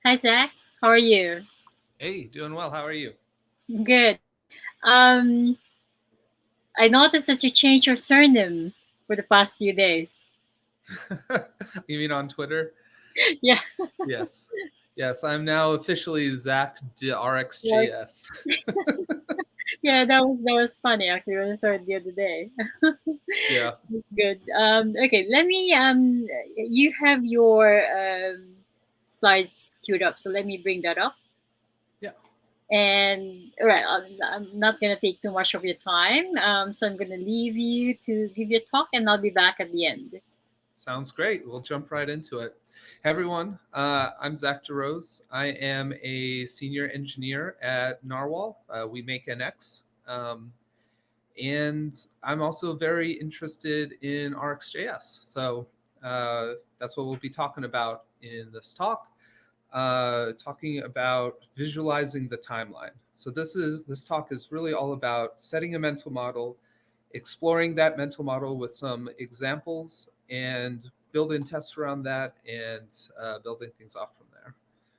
Hi, Zach. How are you? Hey, doing well. How are you? Good. I noticed that you changed your surname for the past few days. You mean on Twitter? Yeah. Yes. Yes, I'm now officially Zack de Like, RxJS. yeah, that was funny actually when I saw it the other day. Yeah. It's good. Okay, let me. You have your slides queued up, so let me bring that up. Yeah. And all right, I'm not gonna take too much of your time. So I'm gonna leave you to give your talk, and I'll be back at the end. Sounds great. We'll jump right into it. Hey, everyone. I'm Zack DeRose. I am a senior engineer at Narwhal. We make NX. And I'm also very interested in RxJS. So that's what we'll be talking about in this talk. Talking about visualizing the timeline. So this talk is really all about setting a mental model, exploring that mental model with some examples, and building tests around that, and building things off from there.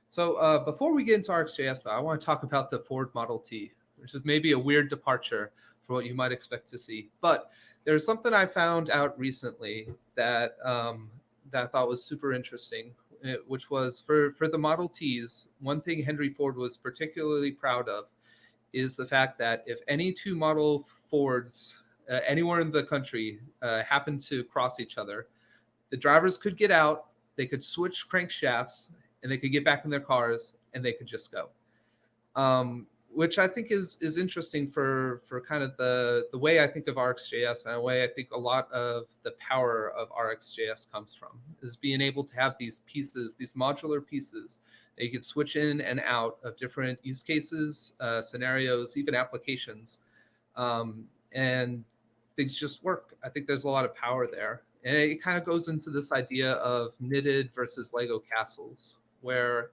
So before we get into RxJS, though, I want to talk about the Ford Model T, which is maybe a weird departure for what you might expect to see. But there's something I found out recently that I thought was super interesting, which was for the Model Ts. One thing Henry Ford was particularly proud of is the fact that if any two Model Fords anywhere in the country happened to cross each other, the drivers could get out, they could switch crankshafts, and they could get back in their cars, and they could just go. Which I think is interesting for kind of the way I think of RxJS, and the way I think a lot of the power of RxJS comes from, is being able to have these pieces, these modular pieces that you could switch in and out of different use cases, scenarios, even applications, and things just work. I think there's a lot of power there, and it kind of goes into this idea of knitted versus Lego castles, where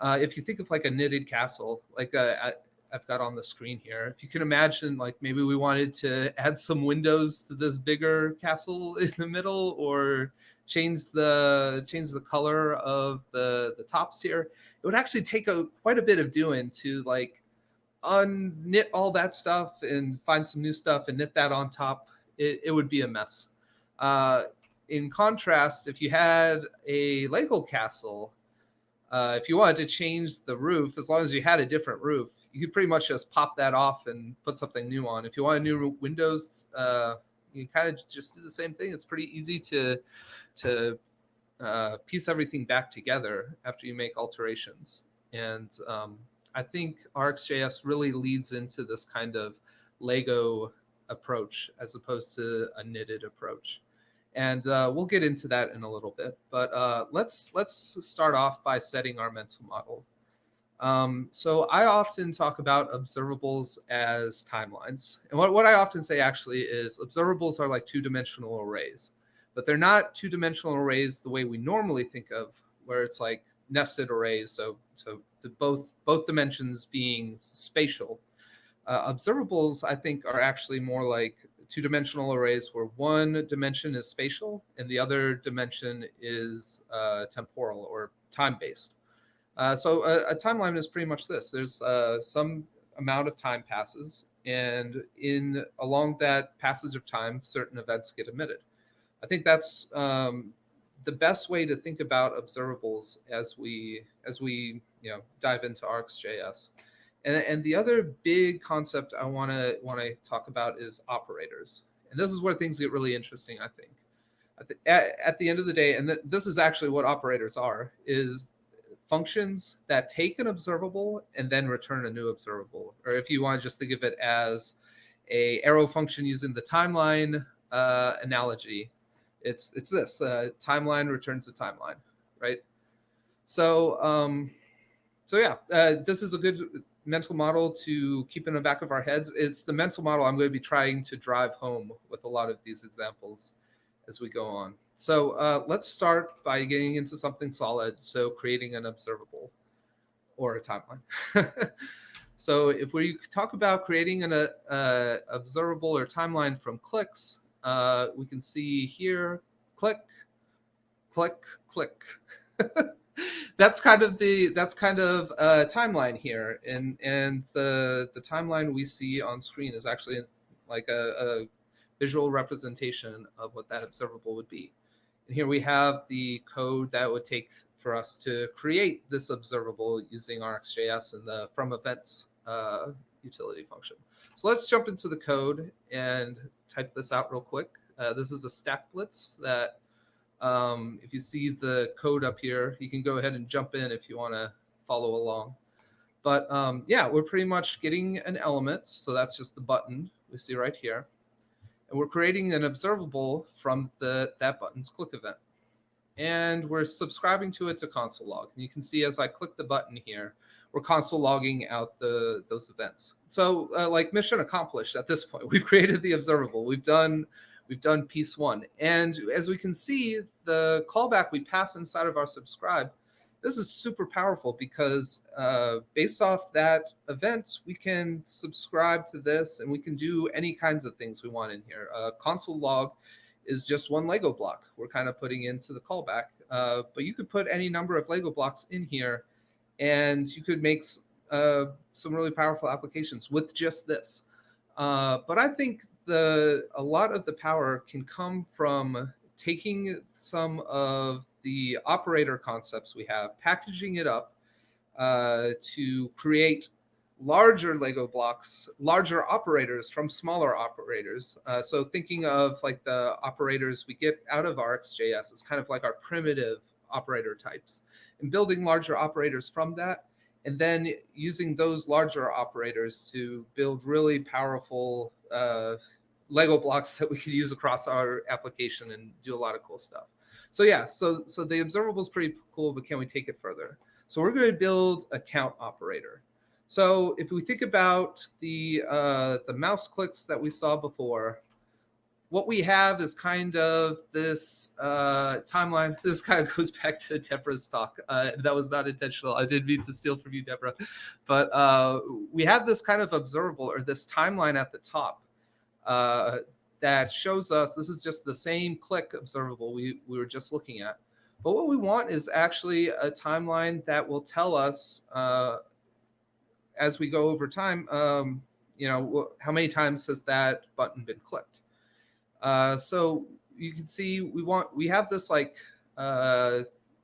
if you think of like a knitted castle, like I've got on the screen here, if you can imagine, like maybe we wanted to add some windows to this bigger castle in the middle, or change the color of the tops here, it would actually take quite a bit of doing to like unknit all that stuff and find some new stuff and knit that on top. It would be a mess. Uh, in contrast, if you had a Lego castle, if you wanted to change the roof, as long as you had a different roof, you could pretty much just pop that off and put something new on. If you wanted new windows, you kind of just do the same thing. It's pretty easy to piece everything back together after you make alterations. And I think RxJS really leads into this kind of Lego approach as opposed to a knitted approach. And we'll get into that in a little bit. But let's start off by setting our mental model. So I often talk about observables as timelines. And what I often say actually is observables are like two-dimensional arrays, but they're not two-dimensional arrays the way we normally think of, where it's like nested arrays. So both dimensions being spatial. Observables, I think, are actually more like two-dimensional arrays where one dimension is spatial and the other dimension is temporal or time-based. So a timeline is pretty much this. There's some amount of time passes, and in along that passage of time, certain events get emitted. I think that's the best way to think about observables as we dive into ArcsJS. And the other big concept I want to talk about is operators, and this is where things get really interesting. I think at the end of the day, and this is actually what operators are, is functions that take an observable and then return a new observable. Or if you want to just think of it as a arrow function using the timeline analogy, it's this timeline returns a timeline, right? So yeah, this is a good mental model to keep in the back of our heads. It's the mental model I'm going to be trying to drive home with a lot of these examples as we go on. So let's start by getting into something solid. So creating an observable or a timeline. So if we talk about creating an observable or timeline from clicks, we can see here, click, click, click. that's kind of the timeline here, and the timeline we see on screen is actually like a visual representation of what that observable would be. And here we have the code that would take for us to create this observable using RxJS and the from event utility function. So let's jump into the code and type this out real quick. This is a stack blitz that if you see the code up here, you can go ahead and jump in if you want to follow along. But yeah, we're pretty much getting an element. So that's just the button we see right here. And we're creating an observable from that button's click event. And we're subscribing to it to console log. And you can see as I click the button here, we're console logging out those events. So like mission accomplished at this point. We've created the observable. We've done piece one. And as we can see, the callback we pass inside of our subscribe, this is super powerful because based off that event, we can subscribe to this and we can do any kinds of things we want in here. Console log is just one Lego block we're kind of putting into the callback. But you could put any number of Lego blocks in here and you could make some really powerful applications with just this. But I think a lot of the power can come from taking some of the operator concepts we have, packaging it up to create larger Lego blocks, larger operators from smaller operators. So thinking of like the operators we get out of RxJS is kind of like our primitive operator types, and building larger operators from that, and then using those larger operators to build really powerful Lego blocks that we could use across our application and do a lot of cool stuff. So yeah, so the observable is pretty cool, but can we take it further? So we're going to build a count operator. So if we think about the mouse clicks that we saw before, what we have is kind of this timeline. This kind of goes back to Deborah's talk. That was not intentional. I didn't mean to steal from you, Deborah. But we have this kind of observable or this timeline at the top that shows us, this is just the same click observable we were just looking at. But what we want is actually a timeline that will tell us as we go over time, how many times has that button been clicked. So you can see we have this like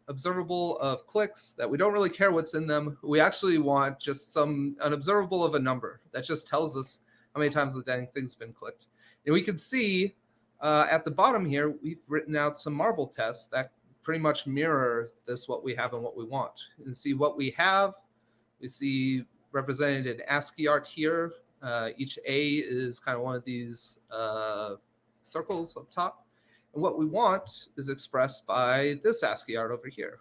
observable of clicks that we don't really care what's in them. We actually want just an observable of a number that just tells us how many times the dang thing's been clicked. And we can see at the bottom here, we've written out some marble tests that pretty much mirror this, what we have and what we want. And see what we have, we see represented in ASCII art here. Each A is kind of one of these circles up top. And what we want is expressed by this ASCII art over here,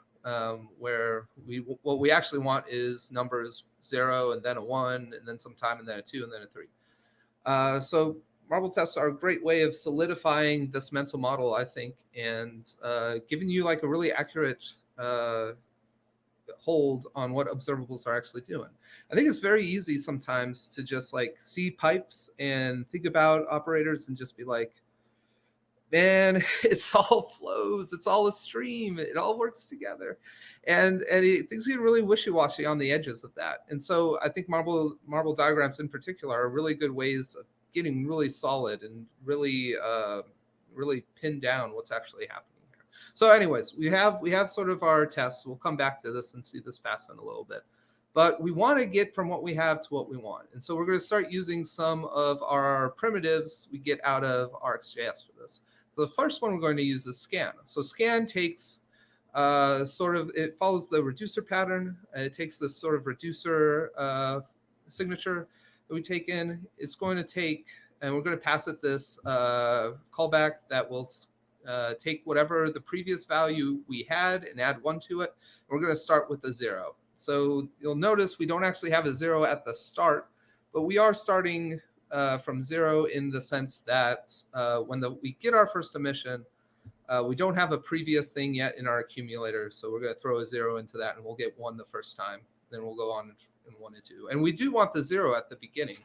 where what we actually want is numbers 0 and then a 1 and then some time and then a 2 and then a 3. So marble tests are a great way of solidifying this mental model, I think, and giving you like a really accurate hold on what observables are actually doing. I think it's very easy sometimes to just like see pipes and think about operators and just be like, man, it's all flows, it's all a stream, it all works together. And things get really wishy-washy on the edges of that. And so I think marble diagrams in particular are really good ways of getting really solid and really pin down what's actually happening here. So anyways, we have sort of our tests. We'll come back to this and see this pass in a little bit. But we want to get from what we have to what we want. And so we're going to start using some of our primitives we get out of RxJS for this. So the first one we're going to use is scan. So scan takes it follows the reducer pattern. It takes this sort of reducer signature that we take in. It's going to take, and we're going to pass it this callback that will take whatever the previous value we had and add 1 to it. We're going to start with a 0. So you'll notice we don't actually have a 0 at the start, but we are starting from 0 in the sense that when we get our first emission, we don't have a previous thing yet in our accumulator. So we're going to throw a 0 into that and we'll get 1 the first time. Then we'll go on and 1 and 2. And we do want the 0 at the beginning.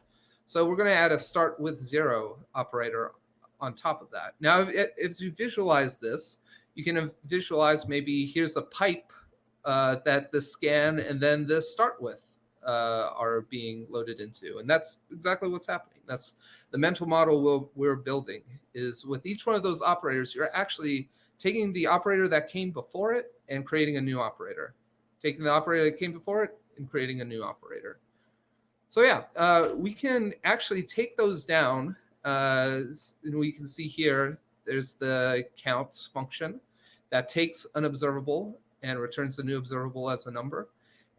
So we're going to add a start with 0 operator on top of that. Now, if you visualize this, you can visualize maybe here's a pipe that the scan and then the start with are being loaded into. And that's exactly what's happening. That's the mental model we're building, is with each one of those operators, you're actually taking the operator that came before it and creating a new operator, taking the operator that came before it and creating a new operator. So yeah, we can actually take those down. And we can see here, there's the count function that takes an observable and returns the new observable as a number.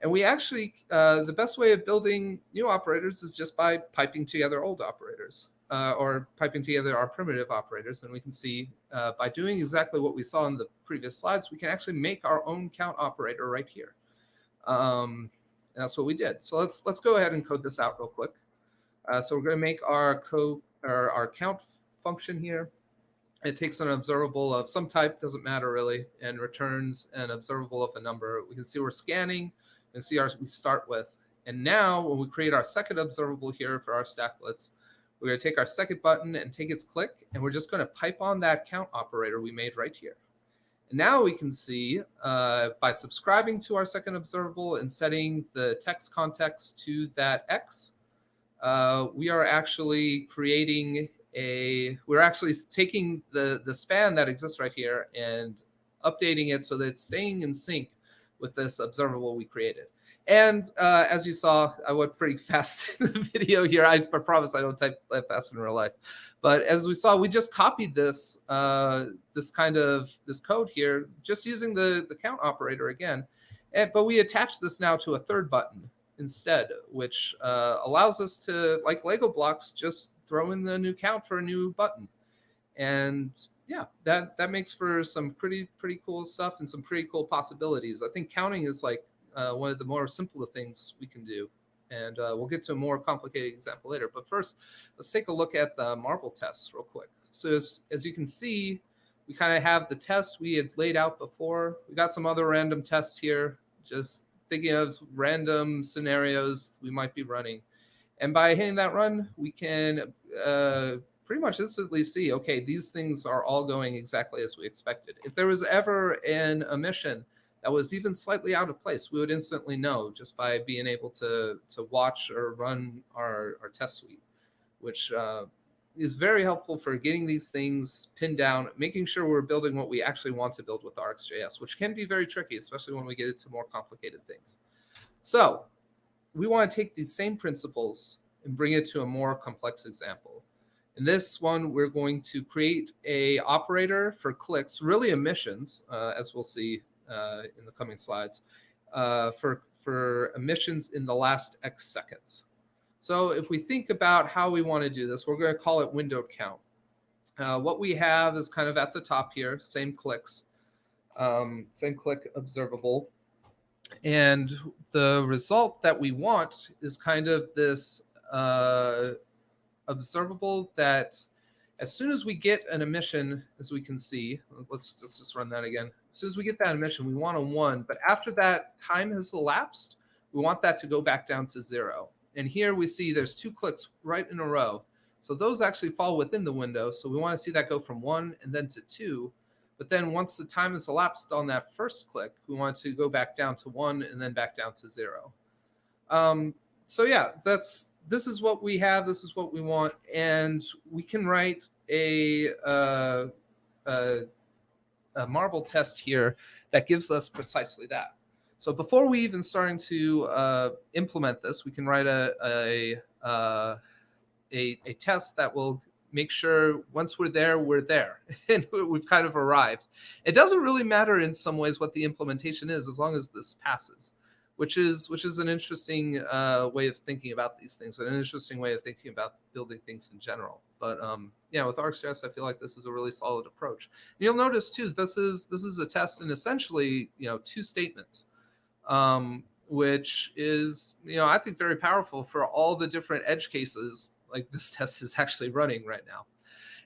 And we actually, the best way of building new operators is just by piping together old operators, or piping together our primitive operators. And we can see by doing exactly what we saw in the previous slides, we can actually make our own count operator right here. And that's what we did. So let's go ahead and code this out real quick. So we're going to make our count function here. It takes an observable of some type, doesn't matter really, and returns an observable of a number. We can see we're scanning and see we start with. And now when we create our second observable here for our stacklets, we're going to take our second button and take its click, and we're just going to pipe on that count operator we made right here. And now we can see by subscribing to our second observable and setting the text context to that X, we are actually creating we're actually taking the span that exists right here and updating it so that it's staying in sync with this observable we created. And as you saw, I went pretty fast in the video here. I promise I don't type that fast in real life. But as we saw, we just copied this this code here, just using the count operator again. But we attached this now to a third button instead, which allows us to, like Lego blocks, just throw in the new count for a new button. And yeah, that makes for some pretty cool stuff and some pretty cool possibilities. I think counting is like one of the more simple things we can do. And we'll get to a more complicated example later. But first, let's take a look at the marble tests real quick. So as you can see, we kind of have the tests we had laid out before. We got some other random tests here, just thinking of random scenarios we might be running. And by hitting that run, we can pretty much instantly see, okay, these things are all going exactly as we expected. If there was ever an omission that was even slightly out of place, we would instantly know just by being able to watch or run our test suite, which is very helpful for getting these things pinned down, making sure we're building what we actually want to build with RxJS, which can be very tricky, especially when we get into more complicated things. So we want to take these same principles and bring it to a more complex example. In this one, we're going to create a operator for clicks, really emissions, as we'll see in the coming slides, for emissions in the last X seconds. So if we think about how we want to do this, we're going to call it windowed count. What we have is kind of at the top here, same clicks, same click observable. And the result that we want is kind of this observable that as soon as we get an emission, as we can see, let's just run that again. As soon as we get that emission, we want a 1. But after that time has elapsed, we want that to go back down to 0. And here we see there's 2 clicks right in a row. So those actually fall within the window. So we want to see that go from 1 and then to 2. But then once the time has elapsed on that first click, we want to go back down to 1 and then back down to 0. So yeah, this is what we have. This is what we want. And we can write a marble test here that gives us precisely that. So before we even starting to implement this, we can write a test that will make sure once we're there and we've kind of arrived. It doesn't really matter in some ways what the implementation is, as long as this passes, which is an interesting way of thinking about these things, and an interesting way of thinking about building things in general. But yeah, with RxJS, I feel like this is a really solid approach. And you'll notice too, this is a test in essentially 2 statements, which is I think very powerful for all the different edge cases like this test is actually running right now.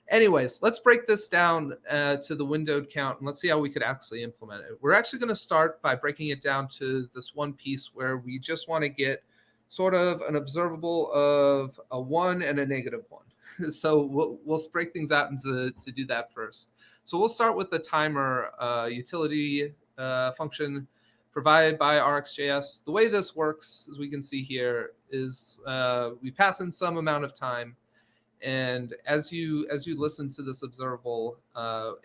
Anyways, let's break this down to the windowed count, and let's see how we could actually implement it. We're actually going to start by breaking it down to this one piece where we just want to get sort of an observable of a 1 and a -1. So we'll break things out to do that first. So we'll start with the timer utility function provided by RxJS. The way this works, as we can see here, is we pass in some amount of time, and as you listen to this observable,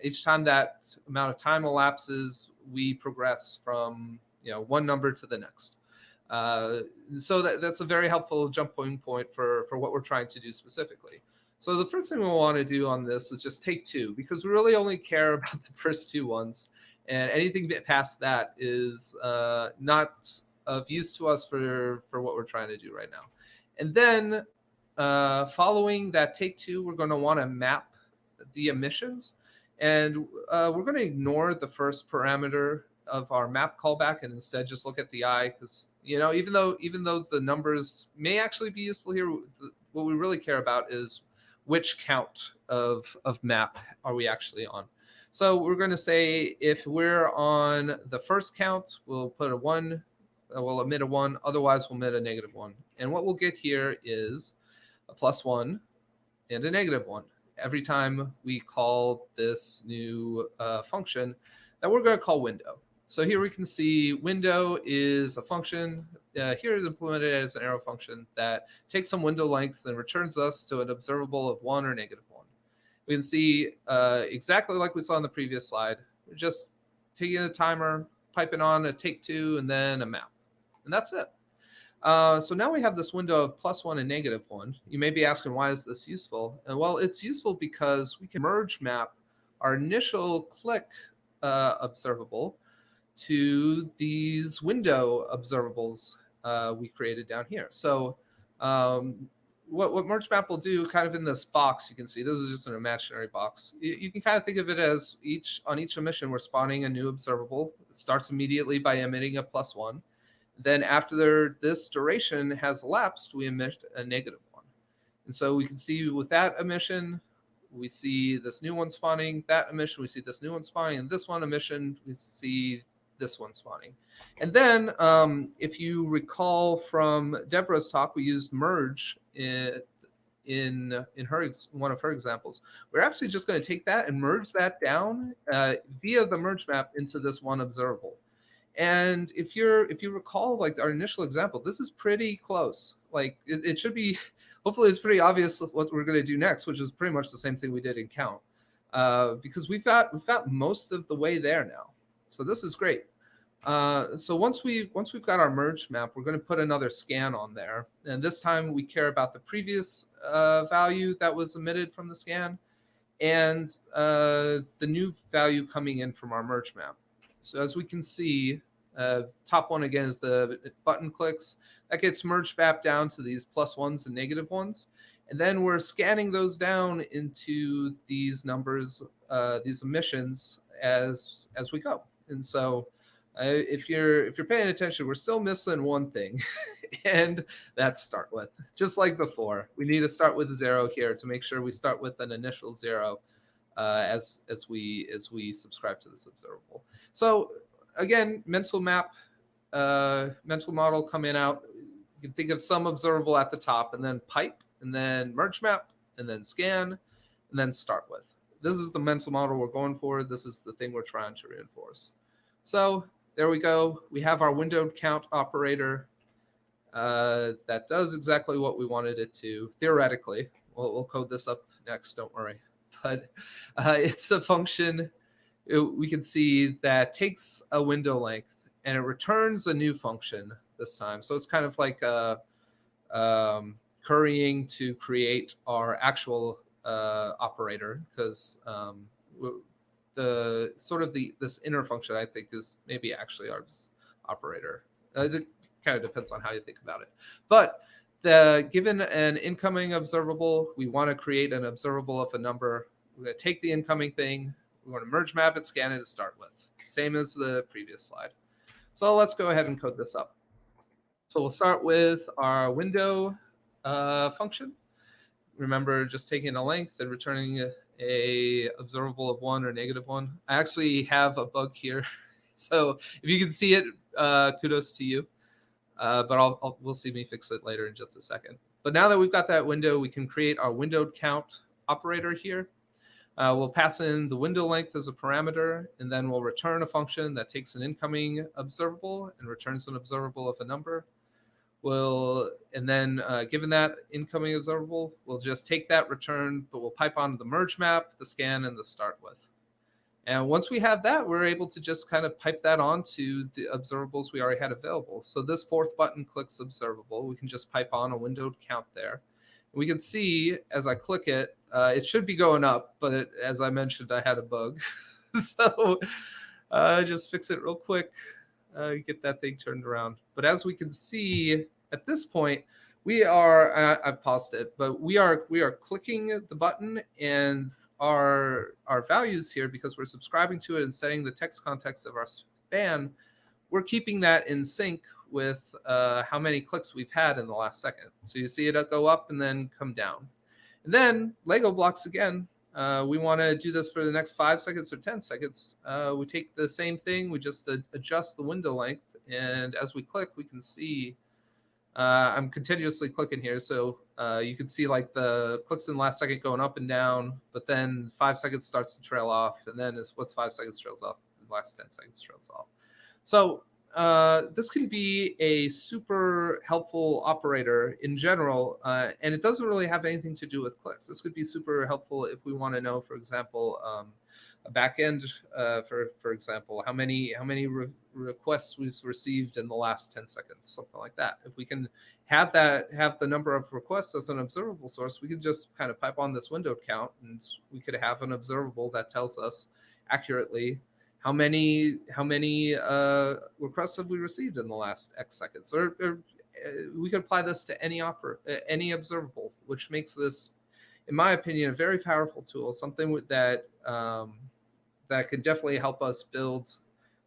each time that amount of time elapses, we progress from one number to the next. So that's a very helpful jumping point for what we're trying to do specifically. So the first thing we want to do on this is just take two, because we really only care about the first two ones, and anything past that is not of use to us for what we're trying to do right now. And then following that take two, we're going to want to map the emissions, and we're going to ignore the first parameter of our map callback and instead just look at the I, because even though the numbers may actually be useful here, what we really care about is which count of map are we actually on. So we're going to say if we're on the first count, we'll put a 1, we'll emit a 1, otherwise we'll emit a -1. And what we'll get here is a +1 and a -1 every time we call this new function that we're going to call window. So here we can see window is a function. Here is implemented as an arrow function that takes some window length and returns us to an observable of 1 or -1. We can see exactly like we saw in the previous slide. We're just taking a timer, piping on a take two, and then a map. And that's it. So now we have this window of +1 and -1. You may be asking, why is this useful? And well, it's useful because we can merge map our initial click observable to these window observables we created down here. So what merge map will do, kind of in this box, you can see this is just an imaginary box. You can kind of think of it as on each emission, we're spawning a new observable. It starts immediately by emitting a +1. Then after this duration has elapsed, we emit a -1. And so we can see with that emission, we see this new one spawning. That emission, we see this new one spawning. And this one emission, we see this one spawning. And then if you recall from Deborah's talk, we used merge in one of her examples. We're actually just going to take that and merge that down via the merge map into this one observable. And if you recall, like our initial example, this is pretty close. Like it should be, hopefully it's pretty obvious what we're going to do next, which is pretty much the same thing we did in count, because we've got most of the way there now. So this is great. So once we've got our merge map, we're going to put another scan on there, and this time we care about the previous value that was emitted from the scan and the new value coming in from our merge map. So as we can see, top one again is the button clicks. That gets merged back down to these +1s and -1s. And then we're scanning those down into these numbers, these emissions as we go. And so if you're paying attention, we're still missing one thing, and that's start with. Just like before, we need to start with 0 here to make sure we start with an initial 0 as we subscribe to this observable. So again, mental map, mental model coming out. You can think of some observable at the top, and then pipe, and then merge map, and then scan, and then start with. This is the mental model we're going for. This is the thing we're trying to reinforce. So there we go. We have our windowed count operator that does exactly what we wanted it to, theoretically. We'll code this up next, don't worry. But it's a function we can see that takes a window length and it returns a new function this time. So it's kind of like currying to create our actual operator, because this inner function, I think, is maybe actually our operator. It kind of depends on how you think about it. But given an incoming observable, we want to create an observable of a number. We're going to take the incoming thing. We want to merge map it, scan it to start with. Same as the previous slide. So let's go ahead and code this up. So we'll start with our window function. Remember, just taking a length and returning a observable of 1 or -1. I actually have a bug here, so if you can see it, kudos to you. But we'll see me fix it later in just a second. But now that we've got that window, we can create our windowed count operator here. We'll pass in the window length as a parameter, and then we'll return a function that takes an incoming observable and returns an observable of a number. And then given that incoming observable, we'll just take that return, but we'll pipe onto the merge map, the scan, and the start with. And once we have that, we're able to just kind of pipe that onto the observables we already had available. So this fourth button clicks observable. We can just pipe on a windowed count there. We can see as I click it, it should be going up, but as I mentioned, I had a bug. So just fix it real quick, get that thing turned around. But as we can see at this point, we are, I've paused it, but we are clicking the button, and our values here, because we're subscribing to it and setting the text context of our span, we're keeping that in sync with how many clicks we've had in the last second. So you see it go up and then come down. And then Lego blocks again. We want to do this for the next 5 seconds or 10 seconds. We take the same thing, we just adjust the window length, and as we click, we can see I'm continuously clicking here, so you can see like the clicks in the last second going up and down, but then 5 seconds starts to trail off, and then what's 5 seconds trails off, the last 10 seconds trails off. So this can be a super helpful operator in general, and it doesn't really have anything to do with clicks. This could be super helpful if we want to know, for example, a backend, for example, how many requests we've received in the last 10 seconds, something like that. If we can have the number of requests as an observable source, we could just kind of pipe on this windowed count, and we could have an observable that tells us accurately how many requests have we received in the last X seconds. Or we could apply this to any observable, which makes this, in my opinion, a very powerful tool, something that that could definitely help us build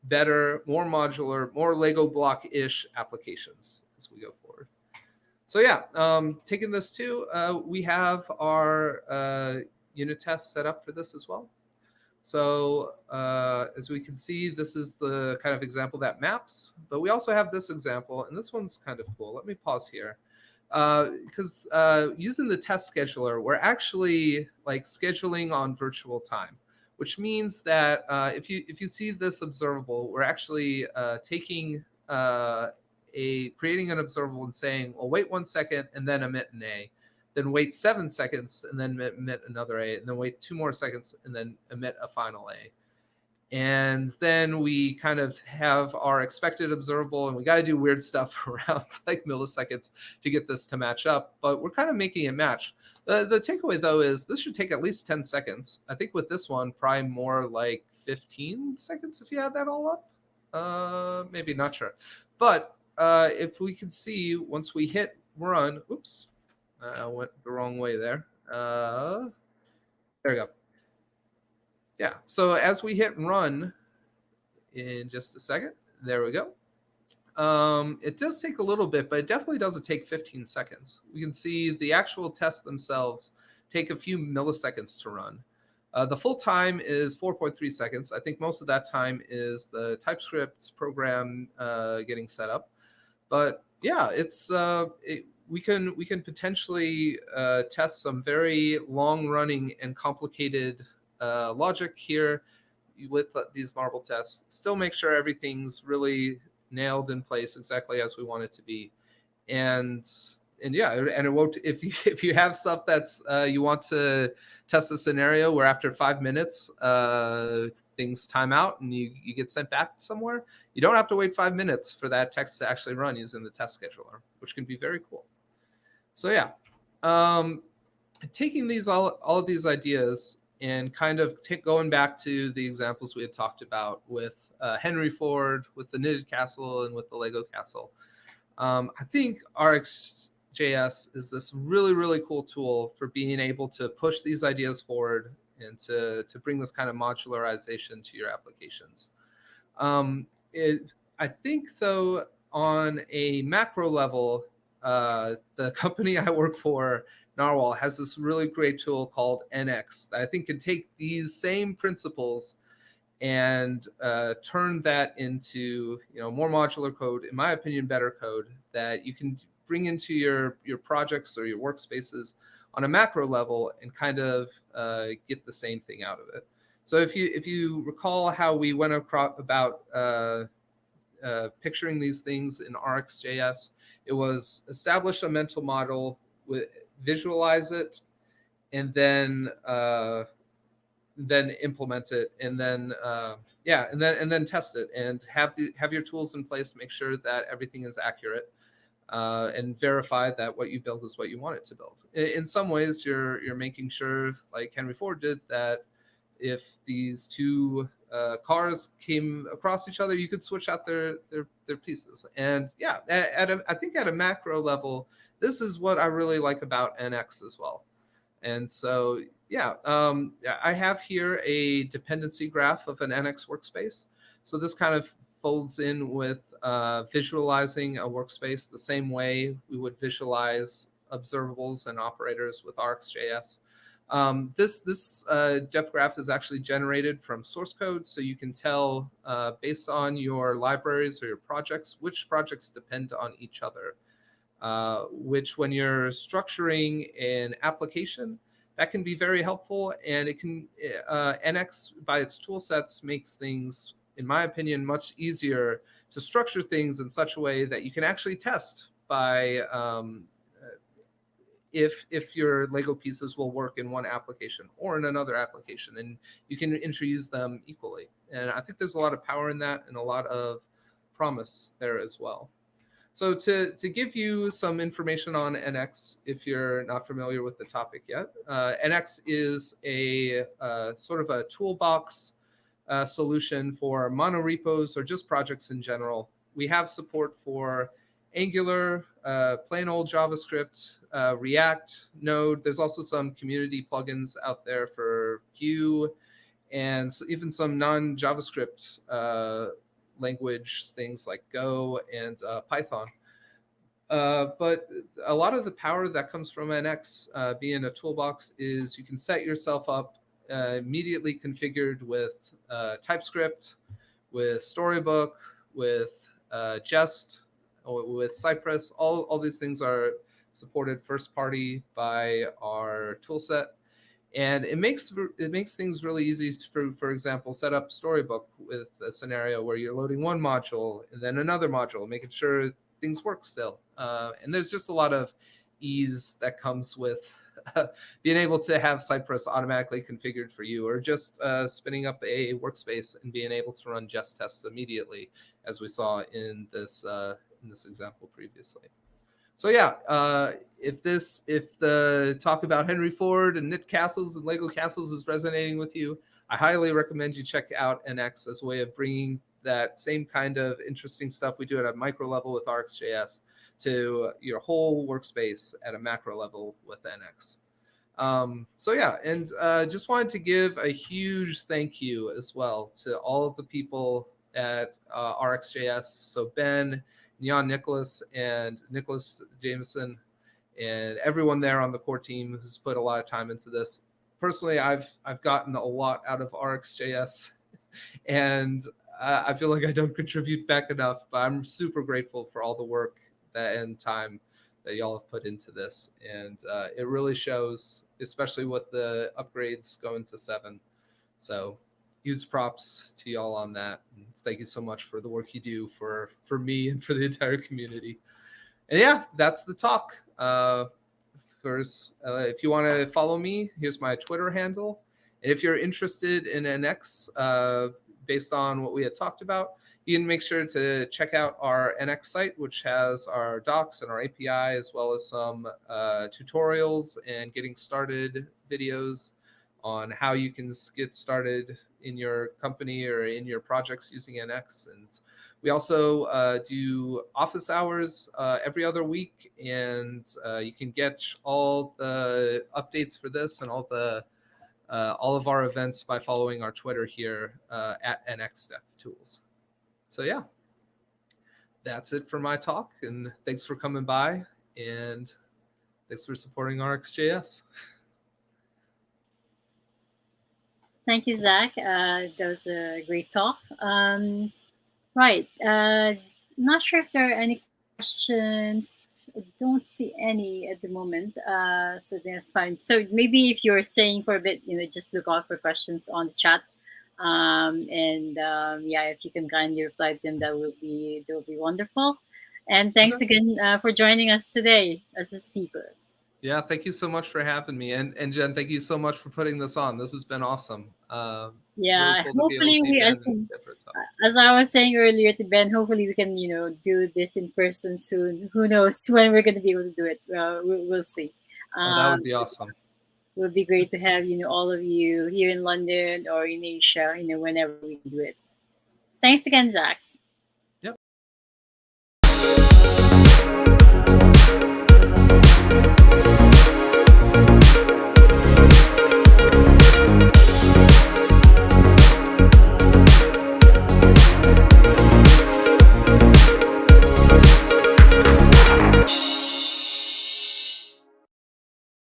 better, more modular, more Lego block-ish applications as we go forward. So yeah, taking this too, we have our unit test set up for this as well. So as we can see, this is the kind of example that maps, but we also have this example, and this one's kind of cool. Let me pause here. Because using the test scheduler, we're actually like scheduling on virtual time, which means that if you see this observable, we're actually creating an observable and saying, well, wait 1 second and then emit an A, then wait 7 seconds and then emit another A, and then wait 2 more seconds and then emit a final A. And then we kind of have our expected observable, and we got to do weird stuff around like milliseconds to get this to match up, but we're kind of making it match. The takeaway though is this should take at least 10 seconds. I think with this one, probably more like 15 seconds if you add that all up. Maybe, not sure. But if we can see, once we hit run, oops, I went the wrong way there. There we go. Yeah, so as we hit run in just a second, there we go. It does take a little bit, but it definitely doesn't take 15 seconds. We can see the actual tests themselves take a few milliseconds to run. The full time is 4.3 seconds. I think most of that time is the TypeScript program getting set up. But yeah, we can potentially test some very long-running and complicated logic here with these marble tests, still make sure everything's really nailed in place exactly as we want it to be. And yeah, and it won't, if you have stuff that's you want to test a scenario where after 5 minutes things time out and you get sent back somewhere, you don't have to wait 5 minutes for that text to actually run using the test scheduler, which can be very cool. So yeah, taking all of these ideas and kind of going back to the examples we had talked about with Henry Ford, with the knitted castle, and with the Lego castle. I think RxJS is this really, really cool tool for being able to push these ideas forward and to bring this kind of modularization to your applications. I think, though, on a macro level, the company I work for, Narwhal, has this really great tool called NX that I think can take these same principles and turn that into more modular code, in my opinion, better code that you can bring into your projects or your workspaces on a macro level and kind of get the same thing out of it. So if you recall how we went about picturing these things in RxJS, it was establish a mental model, visualize it, and then implement it, and then and then test it, and have your tools in place to make sure that everything is accurate, and verify that what you build is what you want it to build. In some ways, you're making sure, like Henry Ford did, that if these two cars came across each other, you could switch out their pieces. And yeah, I think at a macro level, this is what I really like about NX as well. And so yeah, I have here a dependency graph of an NX workspace. So this kind of folds in with visualizing a workspace the same way we would visualize observables and operators with RxJS. This depth graph is actually generated from source code, so you can tell based on your libraries or your projects which projects depend on each other. Which, when you're structuring an application, that can be very helpful, and it can NX by its tool sets makes things, in my opinion, much easier to structure things in such a way that you can actually test by if your Lego pieces will work in one application or in another application, and you can interuse them equally. And I think there's a lot of power in that and a lot of promise there as well. So to give you some information on NX, if you're not familiar with the topic yet, NX is a sort of a toolbox solution for monorepos or just projects in general. We have support for Angular, plain old JavaScript, React, Node. There's also some community plugins out there for Vue, and even some non-JavaScript language things like Go and Python. But a lot of the power that comes from NX being a toolbox is you can set yourself up immediately configured with TypeScript, with Storybook, with Jest, with Cypress. All these things are supported first party by our toolset. And it makes things really easy to, for example, set up Storybook with a scenario where you're loading one module and then another module, making sure things work still. And there's just a lot of ease that comes with being able to have Cypress automatically configured for you, or just spinning up a workspace and being able to run Jest tests immediately, as we saw in this example previously. So yeah, if the talk about Henry Ford and knit castles and Lego castles is resonating with you, I highly recommend you check out NX as a way of bringing that same kind of interesting stuff we do at a micro level with RxJS to your whole workspace at a macro level with NX. So yeah, and just wanted to give a huge thank you as well to all of the people at RxJS. So Ben, Jan Nicholas, and Nicholas Jameson, and everyone there on the core team who's put a lot of time into this. Personally, I've gotten a lot out of RxJS, and I feel like I don't contribute back enough, but I'm super grateful for all the work and time that y'all have put into this. And it really shows, especially with the upgrades going to 7. So huge props to y'all on that. And thank you so much for the work you do for me and for the entire community. And yeah, that's the talk. First, if you want to follow me, here's my Twitter handle. And if you're interested in NX, based on what we had talked about, you can make sure to check out our NX site, which has our docs and our API, as well as some tutorials and getting started videos on how you can get started in your company or in your projects using NX. And we also do office hours every other week, and you can get all the updates for this and all of our events by following our Twitter here at NX Dev Tools. So yeah, that's it for my talk, and thanks for coming by, and thanks for supporting RxJS. Thank you, Zach. That was a great talk. Right. Not sure if there are any questions I don't see any at the moment. So that's fine. So maybe if you're staying for a bit, just look out for questions on the chat. And yeah, if you can kindly reply to them, that will be wonderful. And thanks Okay. again for joining us today as a speaker. Yeah, thank you so much for having me, and Jen, thank you so much for putting this on. This has been awesome. Really Yeah, cool to be able to hopefully see we, Ben and different stuff. as I was saying earlier to Ben, hopefully we can, do this in person soon. Who knows when we're going to be able to do it? We'll see. Oh, that would Um, be awesome. it would be great to have, all of you here in London or in Asia, whenever we can do it. Thanks again, Zach.